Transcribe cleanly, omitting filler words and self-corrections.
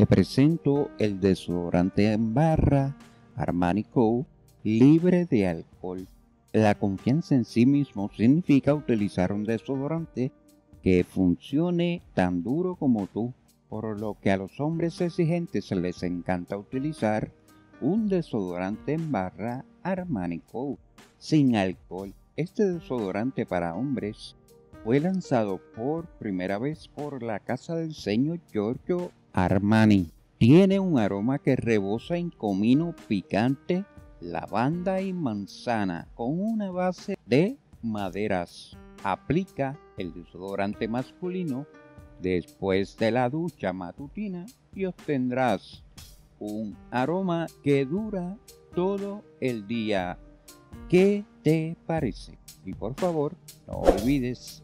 Te presento el desodorante en barra Armani Co. libre de alcohol. La confianza en sí mismo significa utilizar un desodorante que funcione tan duro como tú, por lo que a los hombres exigentes les encanta utilizar un desodorante en barra Armani Co. sin alcohol. Este desodorante para hombres fue lanzado por primera vez por la casa del diseño Giorgio Armani. Tiene un aroma que rebosa en comino picante, lavanda y manzana con una base de maderas. Aplica el desodorante masculino después de la ducha matutina y obtendrás un aroma que dura todo el día. ¿Qué te parece? Y por favor, no olvides